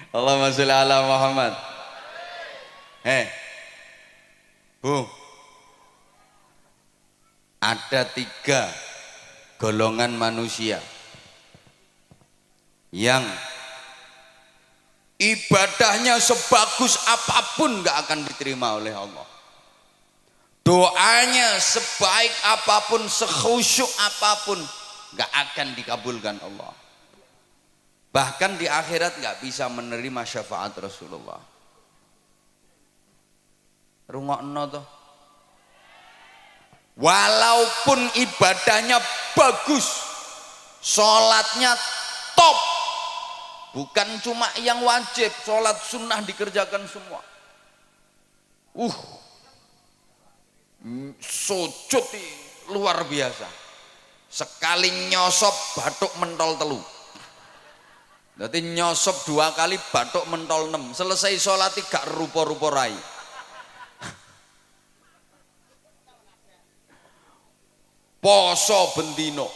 Allahumma sholli ala Muhammad. Bu, ada 3 golongan manusia yang ibadahnya sebagus apapun gak akan diterima oleh Allah. Doanya sebaik apapun, sekhusyuk apapun gak akan dikabulkan Allah. Bahkan di akhirat gak bisa menerima syafaat Rasulullah. Rungokno toh. Walaupun ibadahnya bagus, sholatnya top, bukan cuma yang wajib, sholat sunnah dikerjakan semua. Sujud luar biasa. Sekali nyosop batuk mentol telu. Berarti nyosop 2 kali batuk mentol 6. Selesai sholat gak rupa-rupa rai. Poso bendino,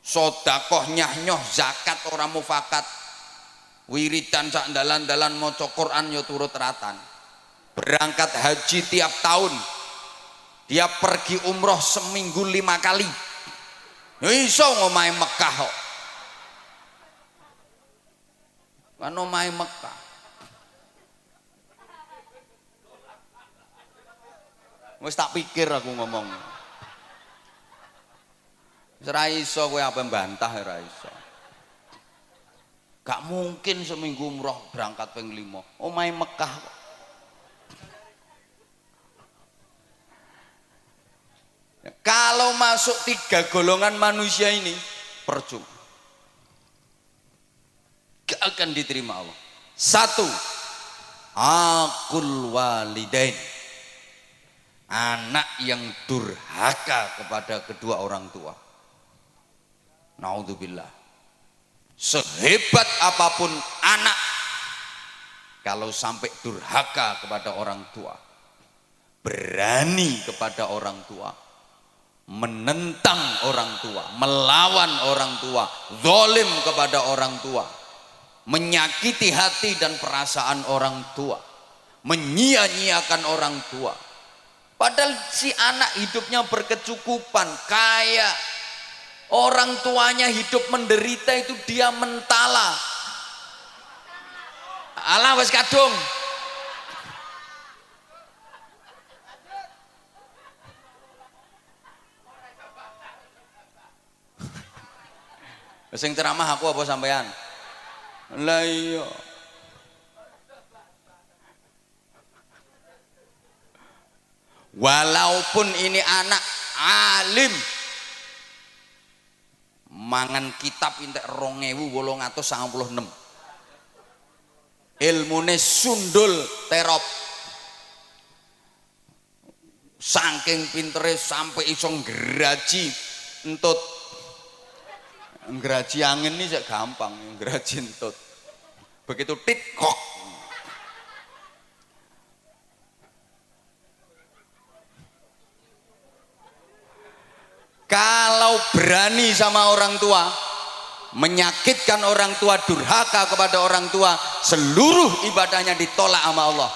sodakoh nyah-nyoh, zakat orang mufakat, wiridan sak dalan-dalan maca Quran yo turut ratan. Berangkat haji tiap tahun, dia pergi umroh seminggu 5 kali. Iso ngomahe Mekah kok. Kan omahe Mekah. Wis tak pikir aku ngomong. Ora iso kowe apa mbantah ora iso. Gak mungkin seminggu umroh berangkat ping 5. Omahe Mekah kok. Kalau masuk 3 golongan manusia ini percuma. Gak akan diterima Allah. 1, aqul walidain. Anak yang durhaka kepada kedua orang tua. Naudzubillah. Sehebat apapun anak, kalau sampai durhaka kepada orang tua, berani kepada orang tua, menentang orang tua, melawan orang tua, zalim kepada orang tua, menyakiti hati dan perasaan orang tua, menyia-nyiakan orang tua, padahal si anak hidupnya berkecukupan, kaya, orang tuanya hidup menderita, itu dia mentala. Alah wes kadung. Sing ceramah aku apa sampean? Lah iya. Walaupun ini anak alim, mangan kitab entek 2896, ilmune sundul terop, saking pintere sampai iso ngraji entut. Ngraji angin ini gampang, ngraji entut begitu tit kok. Kalau berani sama orang tua, menyakitkan orang tua, durhaka kepada orang tua, seluruh ibadahnya ditolak sama Allah.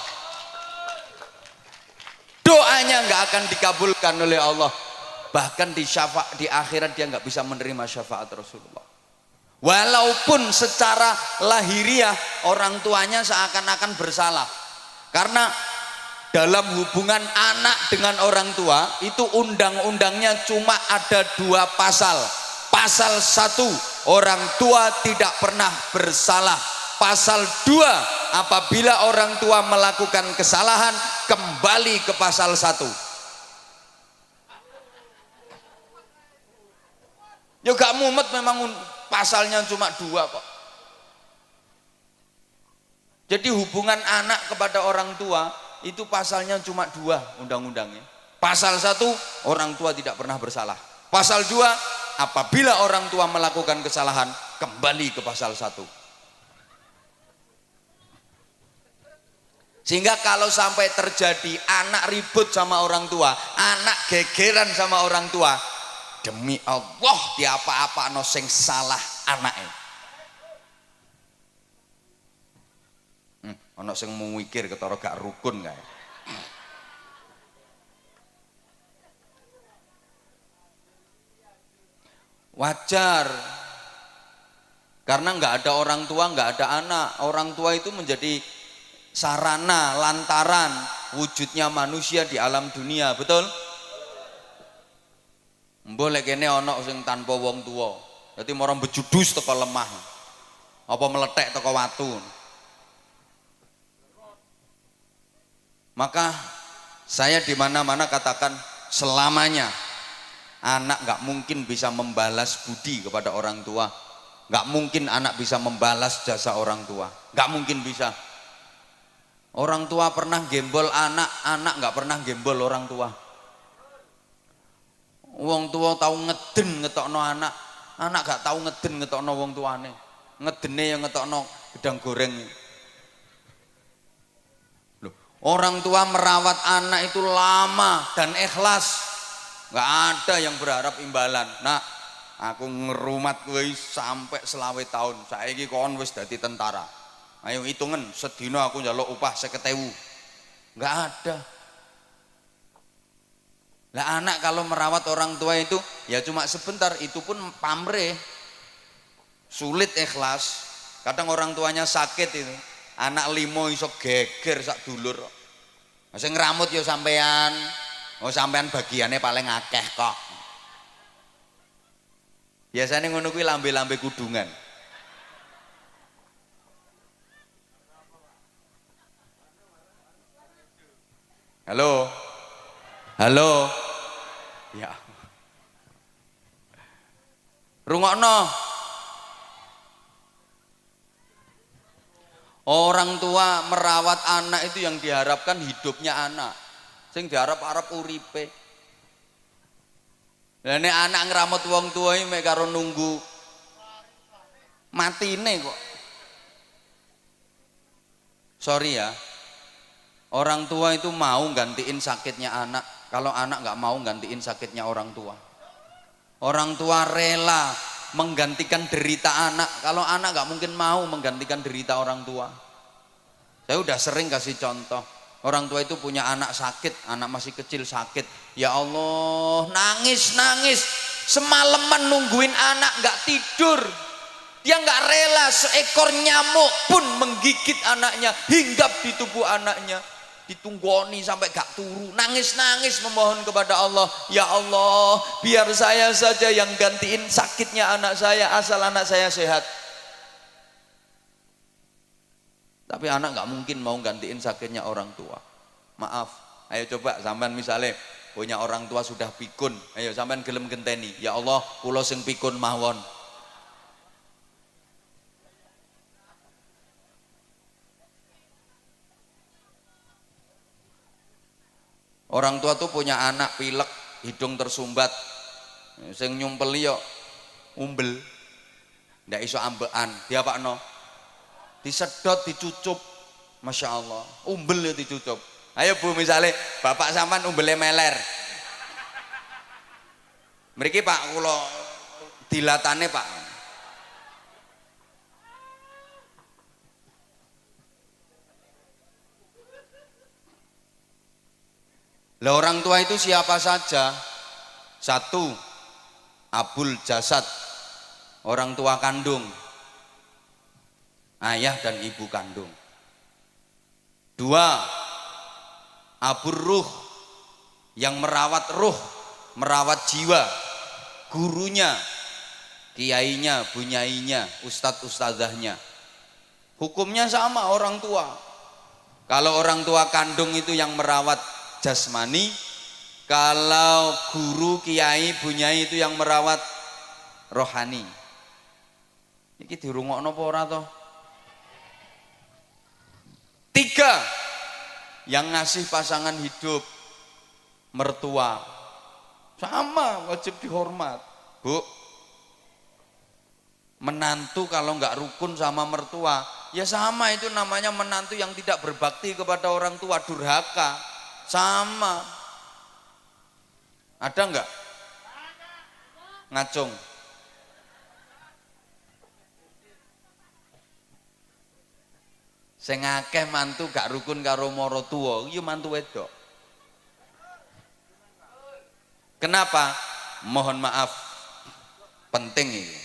Doanya nggak akan dikabulkan oleh Allah. Bahkan di akhirat dia nggak bisa menerima syafaat Rasulullah. Walaupun secara lahiriah orang tuanya seakan-akan bersalah. Karena dalam hubungan anak dengan orang tua itu undang-undangnya cuma ada 2 pasal. Pasal 1, orang tua tidak pernah bersalah. Pasal 2, apabila orang tua melakukan kesalahan kembali ke pasal 1. Ya gak mumet, memang pasalnya cuma 2 kok. Jadi hubungan anak kepada orang tua itu pasalnya cuma 2 undang-undangnya. Pasal 1, orang tua tidak pernah bersalah. Pasal 2, apabila orang tua melakukan kesalahan kembali ke pasal 1. Sehingga kalau sampai terjadi anak ribut sama orang tua, anak gegeran sama orang tua, demi Allah di apa-apa no sing salah anaknya. Ana sing mikir ketara gak rukun kae. Wajar. Karena nggak ada orang tua, nggak ada anak. Orang tua itu menjadi sarana, lantaran wujudnya manusia di alam dunia, betul? Boleh kene ana sing tanpa wong tua. Dadi marang bejudus teko lemah. Apa meletek teko watu. Maka saya di mana-mana katakan selamanya anak nggak mungkin bisa membalas budi kepada orang tua, nggak mungkin anak bisa membalas jasa orang tua, nggak mungkin bisa. Orang tua pernah gembol anak, anak nggak pernah gembol orang tua. Wong tua tahu ngeden ngetokno anak, anak gak tahu ngeden ngetokno wong tuane. Ngedene yang ngetokno gedang goreng. Loh, orang tua merawat anak itu lama dan ikhlas. Nggak ada yang berharap imbalan. Nah, aku ngerumat kowe sampai 20 tahun. Saiki kon wis dadi tentara. Ayo hitungan sedina aku njaluk upah 50.000. Nggak ada. Lah anak kalau merawat orang tua itu ya cuma sebentar, itu pun pamrih. Sulit ikhlas. Kadang orang tuanya sakit itu. Anak limo iso geger sak dulur. Sing ngramut ya sampean. Oh sampean bagiannya paling akeh kok. Biasanya ngono kuwi lambe-lambe kudungan. Halo. Halo. Ya. Rungokno. Orang tua merawat anak itu yang diharapkan hidupnya anak. Sing diharap-harap uripe. Lah nek anak ngramut wong tua iki mek karo nunggu matine kok. Sorry ya. Orang tua itu mau gantiin sakitnya anak. Kalau anak nggak mau gantiin sakitnya orang tua. Orang tua rela menggantikan derita anak. Kalau anak nggak mungkin mau menggantikan derita orang tua. Saya udah sering kasih contoh. Orang tua itu punya anak sakit, anak masih kecil sakit. Ya Allah, nangis. Semalaman nungguin anak nggak tidur. Dia nggak rela seekor nyamuk pun menggigit anaknya, hinggap di tubuh anaknya. Ditunggoni sampai gak turu, nangis memohon kepada Allah, ya Allah biar saya saja yang gantiin sakitnya anak saya asal anak saya sehat. Tapi anak gak mungkin mau gantiin sakitnya orang tua. Maaf, ayo coba sampean misalnya punya orang tua sudah pikun, ayo sampean gelem genteni, ya Allah kula sing pikun mawon. Orang tua tuh punya anak pilek, hidung tersumbat, sing nyumpeli yo umbel, ndak iso ambekan, diapakno? Disedot, dicucup, masya Allah, umbel ya dicucup. Ayo bu, misalnya bapak sampean umbelnya meler, mriki pak kula dilatane pak. Lah orang tua itu siapa saja? Satu, abul jasad, orang tua kandung, ayah dan ibu kandung. Dua, abur ruh, yang merawat ruh, merawat jiwa, gurunya, kiainya, bunyainya, ustadz ustadzahnya. Hukumnya sama orang tua. Kalau orang tua kandung itu yang merawat jasmani, kalau guru, kiai, bunyai itu yang merawat rohani. Iki dirungokno apa ora toh? Tiga, yang ngasih pasangan hidup, mertua, sama wajib dihormat. Bu, menantu kalau nggak rukun sama mertua, ya sama itu namanya menantu yang tidak berbakti kepada orang tua, durhaka. Sama. Ada enggak? Ngacung. Sing akeh mantu gak rukun karo maratuwa iki mantu wedok. Kenapa? Mohon maaf, penting ini.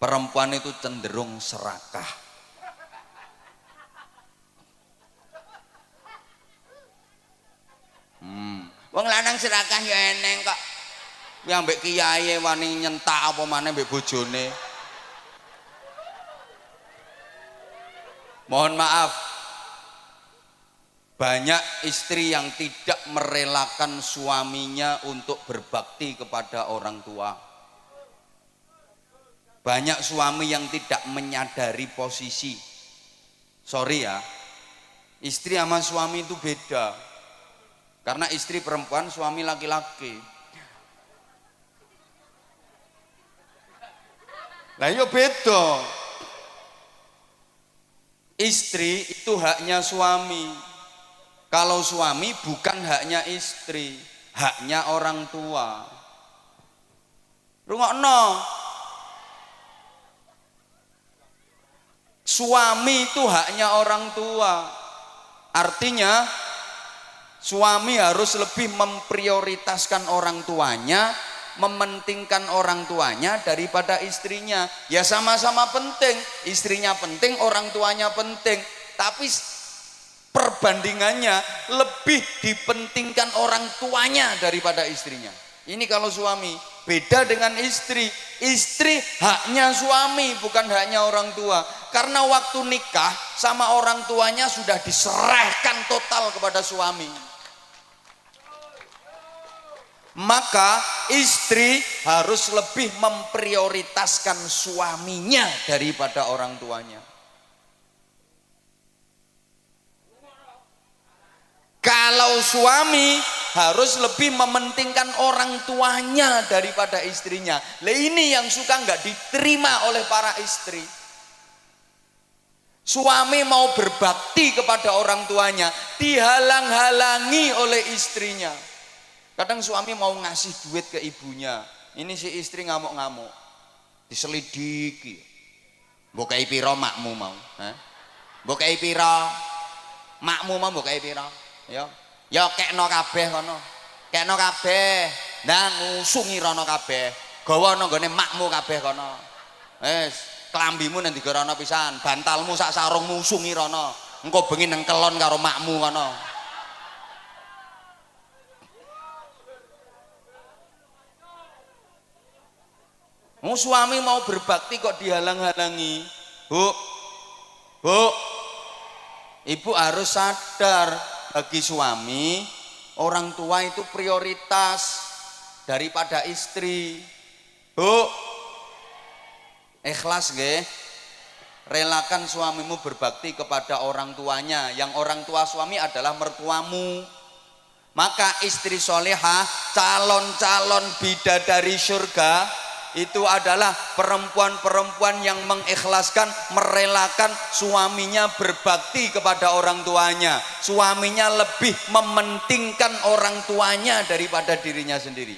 Perempuan itu cenderung serakah. Wong lanang serakah ya eneng kok. Yang mbek kiai wani nyentak apa maneh mbek bojone. Mohon maaf, banyak istri yang tidak merelakan suaminya untuk berbakti kepada orang tua. Banyak suami yang tidak menyadari posisi. Sorry ya, istri sama suami itu beda. Karena istri perempuan, suami laki-laki. Lah yo beda. Istri itu haknya suami. Kalau suami bukan haknya istri, haknya orang tua. Rungokno. Suami itu haknya orang tua. Artinya suami harus lebih memprioritaskan orang tuanya, mementingkan orang tuanya daripada istrinya. Ya sama-sama penting, istrinya penting, orang tuanya penting, tapi perbandingannya lebih dipentingkan orang tuanya daripada istrinya. Ini kalau suami. Beda dengan istri. Istri haknya suami, bukan haknya orang tua. Karena waktu nikah sama orang tuanya sudah diserahkan total kepada suami. Maka istri harus lebih memprioritaskan suaminya daripada orang tuanya. Kalau suami harus lebih mementingkan orang tuanya daripada istrinya. Lah ini yang suka nggak diterima oleh para istri. Suami mau berbakti kepada orang tuanya, dihalang-halangi oleh istrinya. Kadang suami mau ngasih duit ke ibunya, ini si istri ngamuk-ngamuk, diselidiki. Mbok kei pira makmu mau? Mbok kei pira makmu mau? Mbok kei pira? Ya kekno kabeh kono. Kekno kabeh. Ndang ngusungi rono kabeh. Gawa nang gone makmu kabeh kono. Wis, klambimu nang digerono pisan, bantalmu sak sarungmu usungi rono. Engko bengi nang kelon karo makmu kono. Suami mau berbakti kok dihalang-halangi. Bu, ibu harus sadar, bagi suami orang tua itu prioritas daripada istri. Bu, ikhlas nggih, relakan suamimu berbakti kepada orang tuanya. Yang orang tua suami adalah mertuamu. Maka istri solehah, calon-calon bidadari surga itu adalah perempuan-perempuan yang mengikhlaskan, merelakan suaminya berbakti kepada orang tuanya. Suaminya lebih mementingkan orang tuanya daripada dirinya sendiri.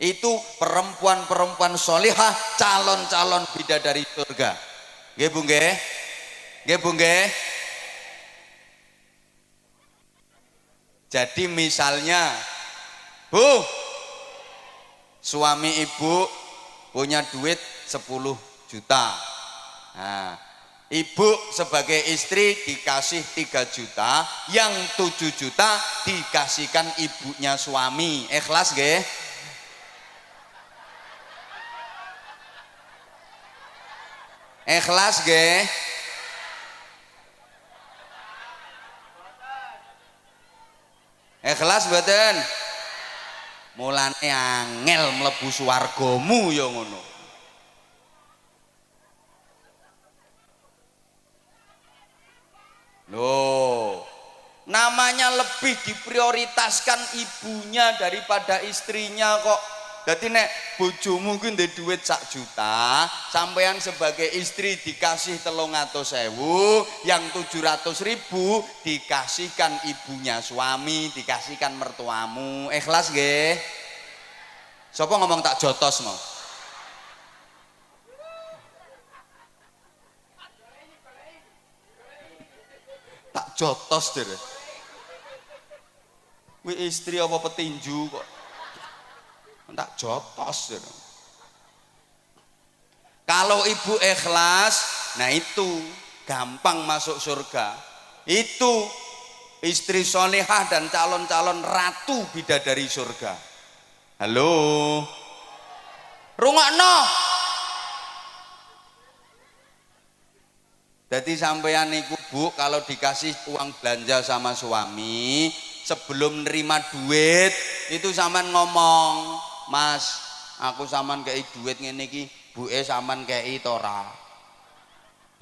Itu perempuan-perempuan solihah, calon-calon bidadari surga. Nggih Bu nggih? Nggih Bu nggih? Jadi misalnya, Bu, suami ibu punya duit 10 juta. Nah, ibu sebagai istri dikasih 3 juta, yang 7 juta dikasihkan ibunya suami. Ikhlas nggih? Ikhlas nggih? Ikhlas mboten? Mulane angel mlebu swargamu ya ngono. Loh, namanya lebih diprioritaskan ibunya daripada istrinya kok. Jadi nek bojomu kuwi ndek duit 1 juta, sampean sebagai istri dikasih 300.000, yang 700.000 dikasihkan ibunya suami, dikasihkan mertuamu. Ikhlas nggih? Sapa ngomong tak jotos mau? jotos deh. Kuwi istri apa petinju kok tak jotos deh. Kalau ibu ikhlas, nah itu gampang masuk surga. Itu istri solehah dan calon-calon ratu bidadari surga. Halo, rungokno. Jadi sampeyan niku Bu, kalau dikasih uang belanja sama suami, sebelum nerima duit itu sampean ngomong, "Mas, aku sampean kei duit ngene iki, buke sampean kei to ora?"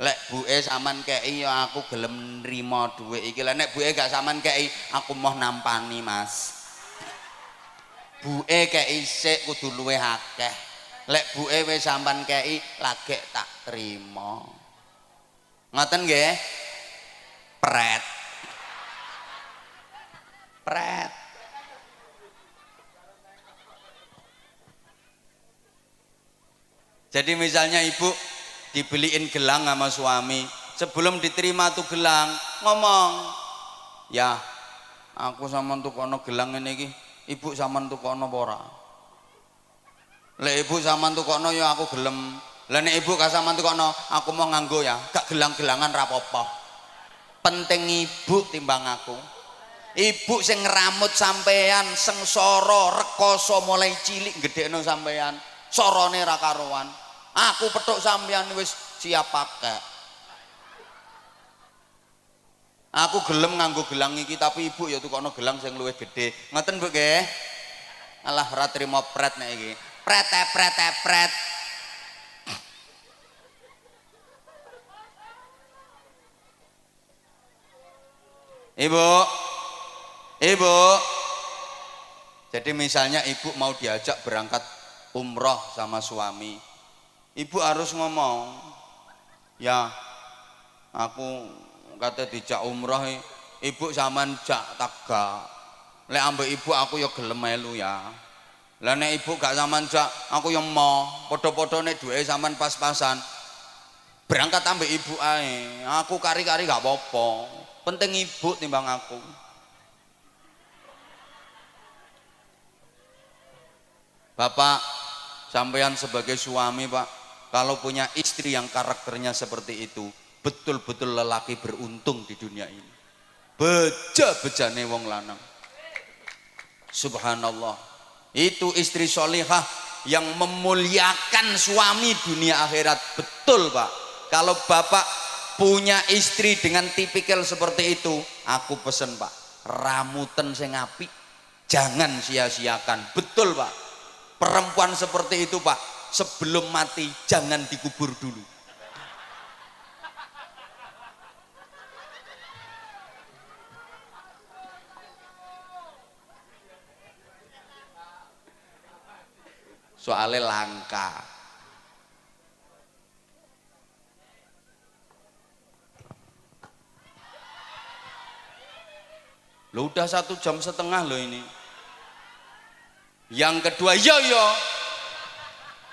Lek buke sampean kei ya aku gelem nrimo duit iki. Lek nek buke gak sampean kei, aku mau nampani, Mas. Buke kei sik kudu luwih akeh. Lek buke wis sampean kei, lagek tak trimo. Ngoten nggih? Pret. Pret. Jadi misalnya ibu dibeliin gelang sama suami, sebelum diterima tuh gelang ngomong, "Ya, aku sampean tukono gelang ini iki, ibu sampean tukono apa ora?" Lek ibu sampean tukono ya aku gelem. Lah nek ibu gak sampean tukono, aku mau nganggo ya, gak gelang-gelangan ra apa-apa. Penting ibu timbang aku. Ibu sing ngramut sampean, sengsara, rekoso mulai cilik gedhekno sampean, sorone ra karuan. Aku petuk sampean wis siap pakai. Aku gelem nganggo gelang iki, tapi ibu ya tukono gelang sing luwih gedhe. Ngoten Bu nggih? Alah ora trimo pret nek iki. Pret. Ibu, jadi misalnya ibu mau diajak berangkat umroh sama suami, ibu harus ngomong, "Ya, aku kata dijak umroh, ibu sampean jak taga. Lek ambek ibu aku ya gelem melu ya. Lah nek ibu gak sampean jak, aku ya mau padha-padhane duwe sampean pas-pasan. Berangkat ambek ibu ae. Aku kari-kari gak apa-apa. Penting ibu timbang aku." Bapak, sampean sebagai suami Pak, kalau punya istri yang karakternya seperti itu, betul-betul lelaki beruntung di dunia ini. Beja-bejane wong lanang. Subhanallah. Itu istri solihah yang memuliakan suami dunia akhirat. Betul Pak. Kalau Bapak punya istri dengan tipikal seperti itu, aku pesen Pak, ramuten sing apik, jangan sia-siakan. Betul Pak. Perempuan seperti itu Pak, sebelum mati jangan dikubur dulu. Soalnya langka. Lo udah 1,5 jam loh ini. Yang kedua,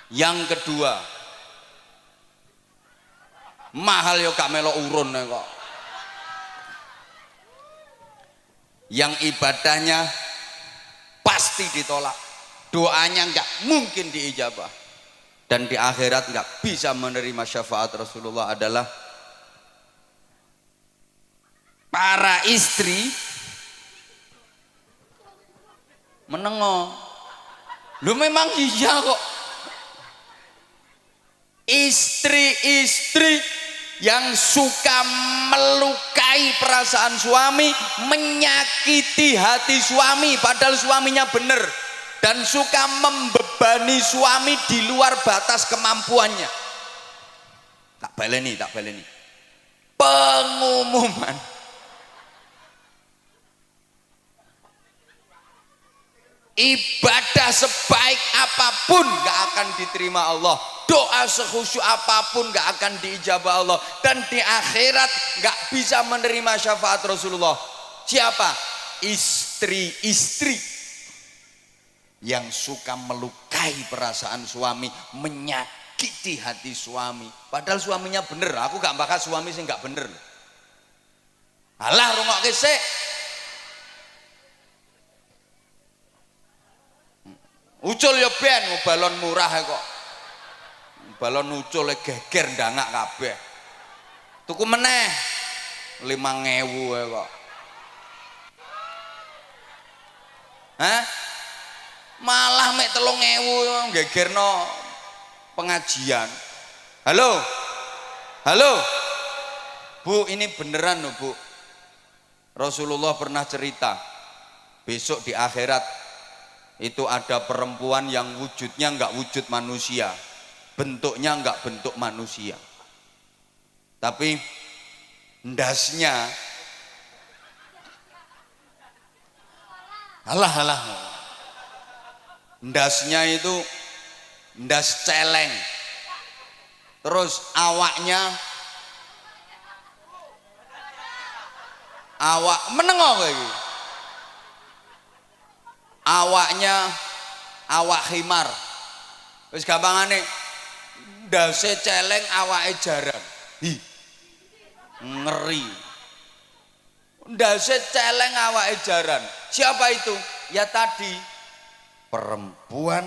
Yang kedua, mahal yo gak melo urun kok. Yang ibadahnya pasti ditolak, doanya nggak mungkin diijabah, dan di akhirat nggak bisa menerima syafaat Rasulullah adalah para istri menengok. Lu memang iya kok. Istri-istri yang suka melukai perasaan suami, menyakiti hati suami padahal suaminya benar, dan suka membebani suami di luar batas kemampuannya. Tak baleni. Pengumuman. Ibadah sebaik apapun gak akan diterima Allah, doa sekhusyuk apapun gak akan diijabah Allah, dan di akhirat gak bisa menerima syafaat Rasulullah. Siapa? Istri-istri yang suka melukai perasaan suami, menyakiti hati suami padahal suaminya bener. Aku gak bakal suami sih gak bener. Alah rungokke sik. Ucul ya ben balon murah kok. Balon ucul geger ndangak kabeh. Tuku meneh 5.000 kok. Hah? Malah mek 3.000 gegerno pengajian. Halo? Halo? Bu, ini beneran loh Bu. Rasulullah pernah cerita, besok di akhirat itu ada perempuan yang wujudnya enggak wujud manusia, bentuknya enggak bentuk manusia, tapi ndasnya alah ndasnya itu ndas celeng, terus awak menengok lagi, awaknya awak khimar, wis gampangane ndase celeng awake jarang. Hi, ngeri. Ndase celeng awake jaran. Siapa itu? Ya tadi perempuan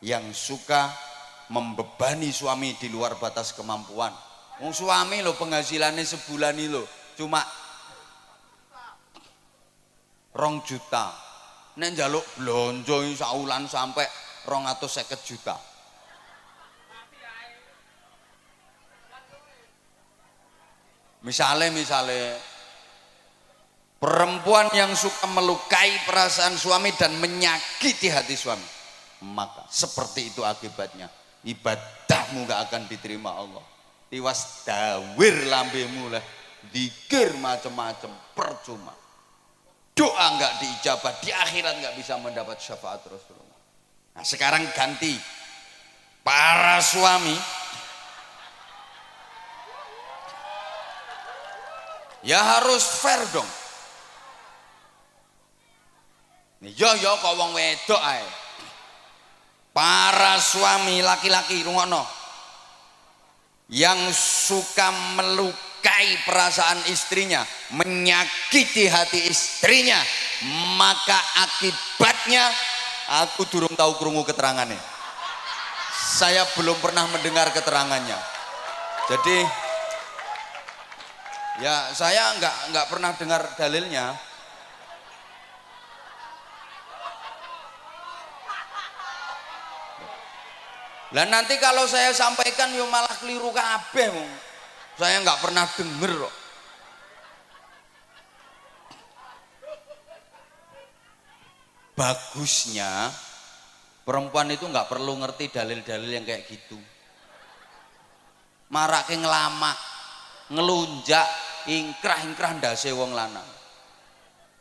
yang suka membebani suami di luar batas kemampuan. Wong suami lo penghasilannya sebulan ini lo cuma 2 juta. Nek njaluk blonjo saulan sampai 250 juta. Misalnya perempuan yang suka melukai perasaan suami dan menyakiti hati suami, maka seperti itu akibatnya, ibadahmu gak akan diterima Allah. Tiwas dawir lambemu lah, dikir macam-macam percuma, doa gak diijabah, di akhirat gak bisa mendapat syafaat Rasulullah. Nah sekarang ganti, para suami ya harus fair dong. Yo kok wong wedok ae. Para suami laki-laki rungokno. Yang suka melukai perasaan istrinya, menyakiti hati istrinya, maka akibatnya aku durung tahu krungu keterangannya. Saya belum pernah mendengar keterangannya. Jadi ya saya nggak pernah dengar dalilnya. Lah nanti kalau saya sampaikan yo malah keliru kabeh. Saya nggak pernah denger kok. Bagusnya perempuan itu nggak perlu ngerti dalil-dalil yang kayak gitu. Marake ngelama, ngelunjak, ingkrah ndase wong lanang.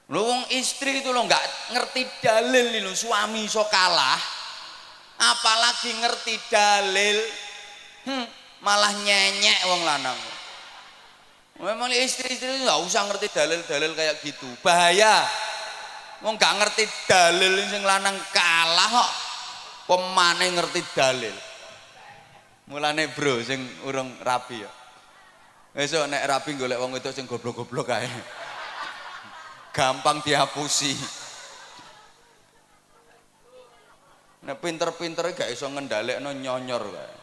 Lho wong istri itu lo nggak ngerti dalil lho, suami iso kalah. Apalagi ngerti dalil, malah nyenyek wong lanang. Memang istri-istri nggak usah ngerti dalil-dalil kayak gitu, bahaya. Wong nggak ngerti dalil sing lanang kalah kok, pemane ngerti dalil. Mulane bro, sing urung rapi ya. Besok nek rapi golek wong itu sing goblok-goblok kae. Gampang dihapusi. Nek pinter-pintere gak iso ngendhalekno nyonyor kae.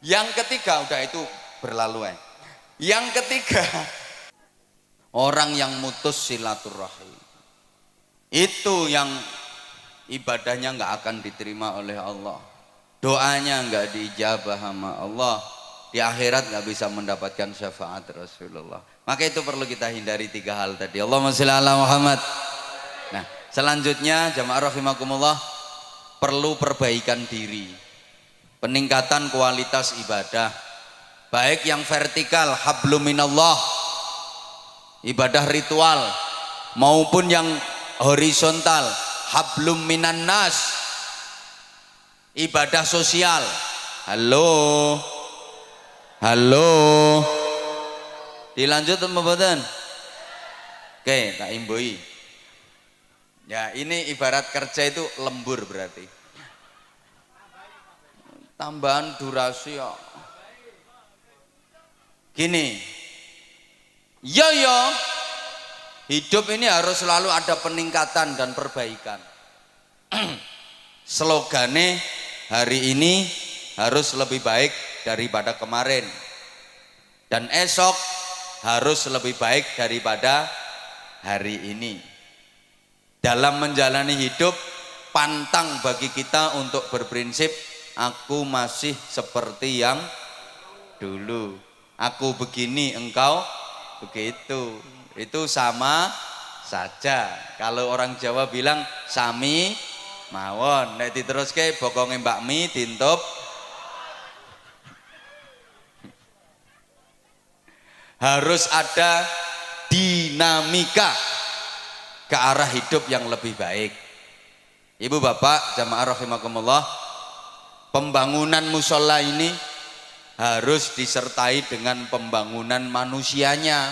Yang ketiga udah itu berlalu. Yang ketiga, orang yang mutus silaturahim. Itu yang ibadahnya nggak akan diterima oleh Allah. Doanya nggak diijabah sama Allah. Di akhirat nggak bisa mendapatkan syafaat Rasulullah. Maka itu perlu kita hindari 3 hal tadi. Allahumma sholli ala Muhammad. Nah, selanjutnya jamaah rahimakumullah, perlu perbaikan diri. Peningkatan kualitas ibadah. Baik yang vertikal, hablum minallah, ibadah ritual, maupun yang horizontal, hablum minan nas, ibadah sosial. Halo. Dilanjut apa mboten? Oke, tak imbui. Ya, ini ibarat kerja itu lembur berarti. tambahan durasi ya. Gini, ya, hidup ini harus selalu ada peningkatan dan perbaikan. Slogane hari ini harus lebih baik daripada kemarin, dan esok harus lebih baik daripada hari ini. Dalam menjalani hidup, pantang bagi kita untuk berprinsip aku masih seperti yang dulu, aku begini engkau begitu. Itu sama saja. Kalau orang Jawa bilang sami mawon, nek diteruske bokonge Mbak Mi dintup. Harus ada dinamika ke arah hidup yang lebih baik. Ibu bapak jamaah rahimakumullah, pembangunan musola ini harus disertai dengan pembangunan manusianya.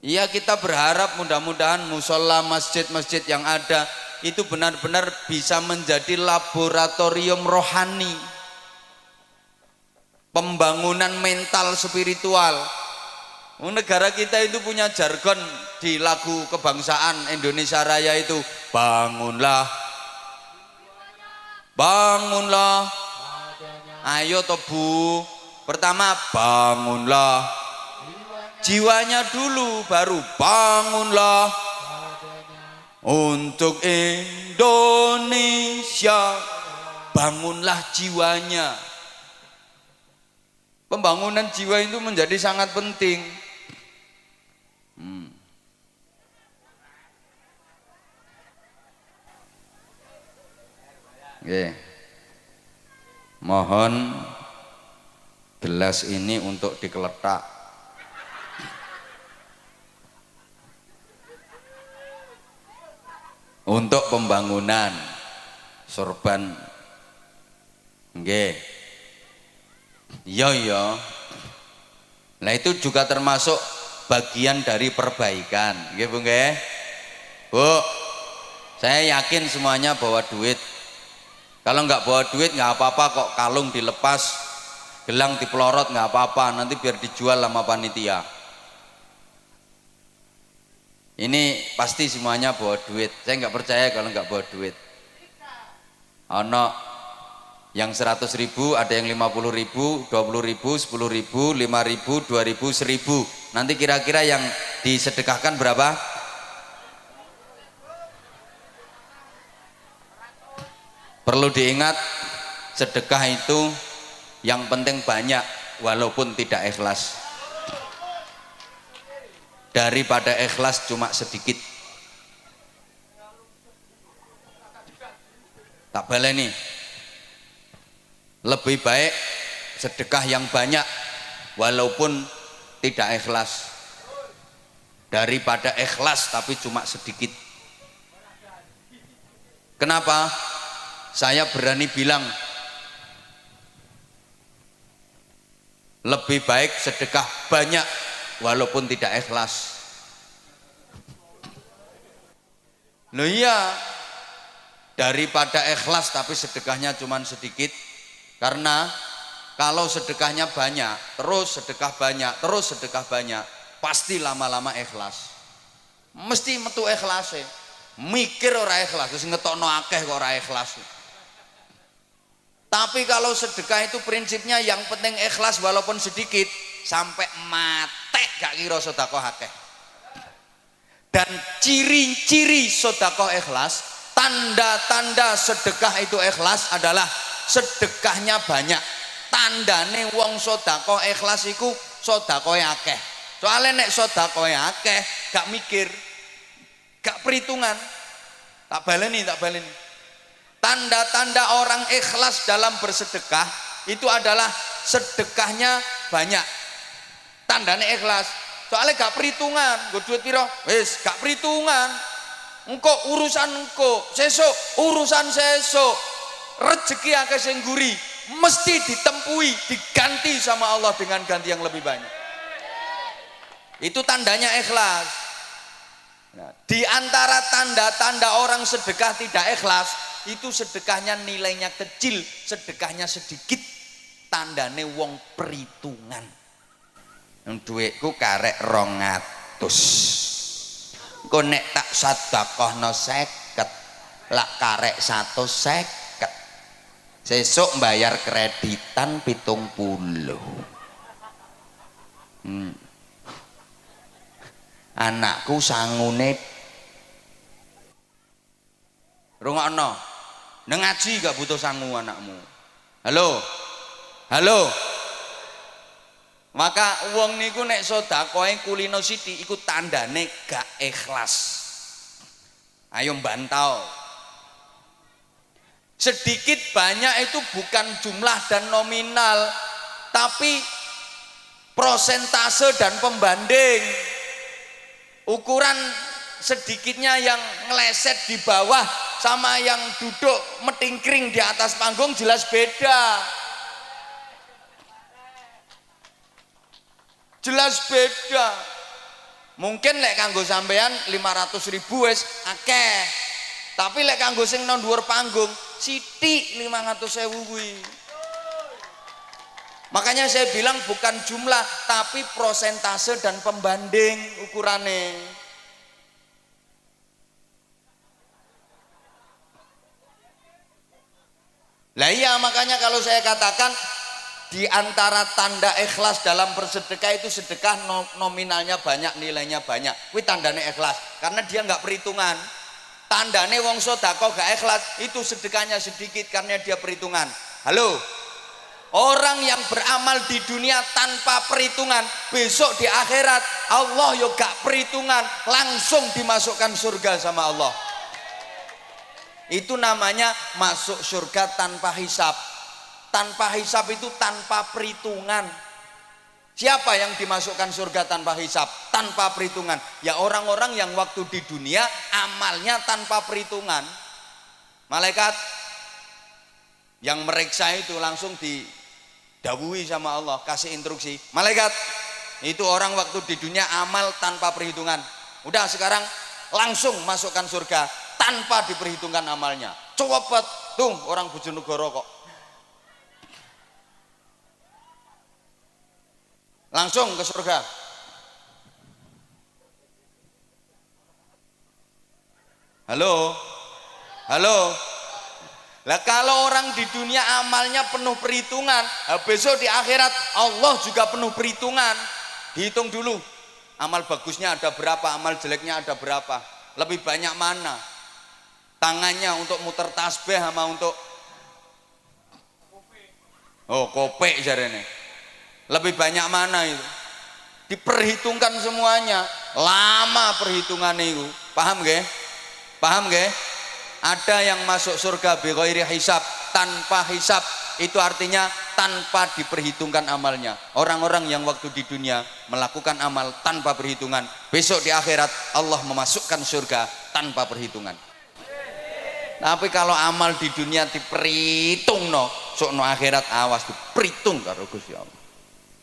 Iya, kita berharap mudah-mudahan musola, masjid-masjid yang ada itu benar-benar bisa menjadi laboratorium rohani, pembangunan mental spiritual. Negara kita itu punya jargon di lagu kebangsaan Indonesia Raya itu, bangunlah, bangunlah, ayo tobu. Pertama bangunlah jiwanya dulu, baru bangunlah untuk Indonesia. Bangunlah jiwanya. Pembangunan jiwa itu menjadi sangat penting. Oke. Mohon gelas ini untuk dikeletak. Untuk pembangunan sorban. Nggih. Iya. Nah itu juga termasuk bagian dari perbaikan. Nggih Bu nggih. Bu, saya yakin semuanya bawa duit. Kalau nggak bawa duit nggak apa-apa kok, kalung dilepas, gelang dipelorot nggak apa-apa, nanti biar dijual sama panitia. Ini pasti semuanya bawa duit. Saya nggak percaya kalau nggak bawa duit. Ono yang 100.000, ada yang 50.000, 20.000, 10.000, 5.000, 2.000, 1.000. Nanti kira-kira yang disedekahkan berapa? Perlu diingat, sedekah itu yang penting banyak walaupun tidak ikhlas, daripada ikhlas cuma sedikit. Tak baleni, lebih baik sedekah yang banyak walaupun tidak ikhlas daripada ikhlas tapi cuma sedikit. Kenapa? Saya berani bilang lebih baik sedekah banyak walaupun tidak ikhlas. Loh iya, daripada ikhlas tapi sedekahnya cuma sedikit. Karena kalau sedekahnya banyak, terus sedekah banyak, terus sedekah banyak, pasti lama-lama ikhlas. Mesti metu ikhlas. Mikir ora ikhlas, terus ngetokno akeh kok ora ikhlas. Tapi kalau sedekah itu prinsipnya yang penting ikhlas walaupun sedikit, sampai mate gak kira sedekah akeh. Dan ciri-ciri sedekah ikhlas, tanda-tanda sedekah itu ikhlas adalah sedekahnya banyak. Tandane wong sedekah ikhlas iku sedekah akeh. Soalnya nek sedekah akeh gak mikir, gak perhitungan. Tak baleni. Tanda-tanda orang ikhlas dalam bersedekah itu adalah sedekahnya banyak. Tandanya ikhlas. Soalnya gak perhitungan, gue duit piro, wis gak perhitungan. Engko urusan engko, sesuk urusan sesuk. Rezeki akeh sing nguri, mesti ditempui, diganti sama Allah dengan ganti yang lebih banyak. Itu tandanya ikhlas. Nah, di antara tanda-tanda orang sedekah tidak ikhlas, itu sedekahnya nilainya kecil, sedekahnya sedikit, tandane wong perhitungan. Duitku karek 200, kok nek tak sedekahno 50, lak karek 150, sesuk bayar kreditan 70. Anakku sangune rungokno nang ngaji gak butuh sangu anakmu. Halo maka wong niku nek sedekahe kulino sithik iku tandane gak ikhlas. Ayo bantau. Sedikit banyak itu bukan jumlah dan nominal, tapi prosentase dan pembanding. Ukuran sedikitnya yang ngeleset di bawah sama yang duduk metingkring di atas panggung jelas beda. Jelas beda. Mungkin lek kanggo sampean 500.000 wis akeh. Tapi lek kanggo sing nang dhuwur panggung sithik 500.000 kuwi. Makanya saya bilang bukan jumlah tapi prosentase dan pembanding ukurannya. Lah iya, makanya kalau saya katakan di antara tanda ikhlas dalam bersedekah itu sedekah nominalnya banyak, nilainya banyak. Kuwi tandane ikhlas karena dia nggak perhitungan. Tandane wong sedekah gak ikhlas itu sedekahnya sedikit karena dia perhitungan. Halo. Orang yang beramal di dunia tanpa perhitungan, besok di akhirat Allah yo gak perhitungan, langsung dimasukkan surga sama Allah. Itu namanya masuk surga tanpa hisab. Tanpa hisab itu tanpa perhitungan. Siapa yang dimasukkan surga tanpa hisab, tanpa perhitungan? Ya orang-orang yang waktu di dunia amalnya tanpa perhitungan. Malaikat yang meriksa itu langsung didhawuhi sama Allah, kasih instruksi. Malaikat, itu orang waktu di dunia amal tanpa perhitungan. Udah sekarang langsung masukkan surga tanpa diperhitungkan amalnya. Cepet tuh orang Bojonegoro kok. Langsung ke surga. Halo. Lah kalau orang di dunia amalnya penuh perhitungan, besok di akhirat Allah juga penuh perhitungan. Dihitung dulu. Amal bagusnya ada berapa, amal jeleknya ada berapa. Lebih banyak mana? Tangannya untuk muter tasbih sama untuk kopek jarene. Lebih banyak mana itu? Diperhitungkan semuanya. Lama perhitungannya itu. Paham nggih? Paham nggih? Ada yang masuk surga bi ghairi hisab, tanpa hisab. Itu artinya tanpa diperhitungkan amalnya. Orang-orang yang waktu di dunia melakukan amal tanpa perhitungan, besok di akhirat Allah memasukkan surga tanpa perhitungan. Tapi kalau amal di dunia diperhitung sok no akhirat awas diperhitung karo Gusti Allah.